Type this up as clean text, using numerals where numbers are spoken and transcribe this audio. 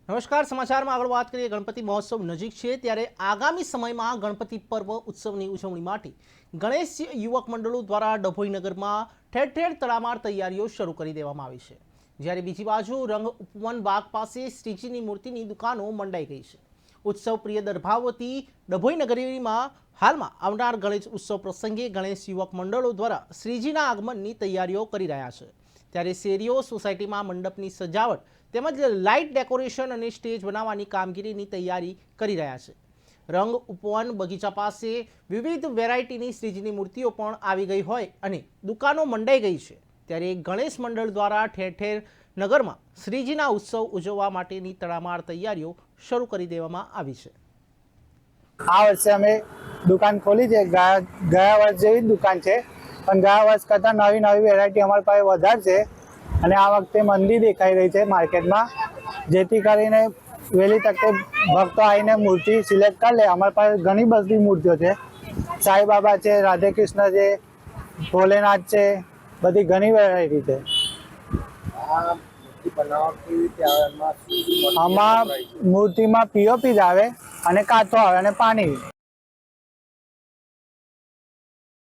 નમસ્કાર સમાચારમાં આગળ વાત કરીએ ગણપતિ મહોત્સવ નજીક છે ત્યારે આગામી સમયમાં ગણપતિ પર્વ ઉત્સવની ઉજવણી માટે ગણેશ યુવક મંડળો દ્વારા ડભોઈ નગરમાં ઠેર ઠેર તડામાર તૈયારીઓ શરૂ કરી દેવામાં આવી છે। જ્યારે બીજી બાજુ રંગ ઉપવન બાગ પાસે શ્રીજીની મૂર્તિની દુકાનો મંડાઈ ગઈ છે। ઉત્સવ પ્રિય દર્ભાવતી ડભોઈ નગરીમાં હાલમાં આવનાર ગણેશ ઉત્સવ પ્રસંગે ગણેશ યુવક મંડળો દ્વારા શ્રીજીના આગમનની તૈયારીઓ કરી રહ્યા છે। ત્યારે શેરીઓ સોસાયટીમાં મંડપની સજાવટ તેમજ લાઇટ ડેકોરેશન અને સ્ટેજ બનાવવાની કામગીરીની તૈયારી કરી રહ્યા છે। રંગ ઉપવન બગીચા પાસે વિવિધ વેરાયટીની શ્રીજીની મૂર્તિઓ પણ આવી ગઈ હોય અને દુકાનો મંડાઈ ગઈ છે। ત્યારે ગણેશ મંડળ દ્વારા ઠેર ઠેર નગરમાં શ્રીજીના ઉત્સવ ઉજવવા માટેની તડામાર તૈયારીઓ શરૂ કરી દેવામાં આવી છે। આ વર્ષે અમે દુકાન ખોલી છે। ગયા વર્ષ જેવી દુકાન છે, પણ ગયા વર્ષ કરતાં નવી વેરાયટી અમારી પાસે વધારે છે અને આ વખતે મંદી દેખાઈ રહી છે માર્કેટમાં, જેથી કરીને વહેલી તકે ભક્તો આવીને મૂર્તિ સિલેક્ટ કરી લે। અમારી પાસે ઘણી બધી મૂર્તિઓ છે, સાંઈ બાબા છે, રાધે કૃષ્ણ છે, ભોલેનાથ છે, બધી ઘણી વેરાયટી છે। આમાં મૂર્તિમાં પીઓપી જ આવે અને કાચો આવે અને પાણી।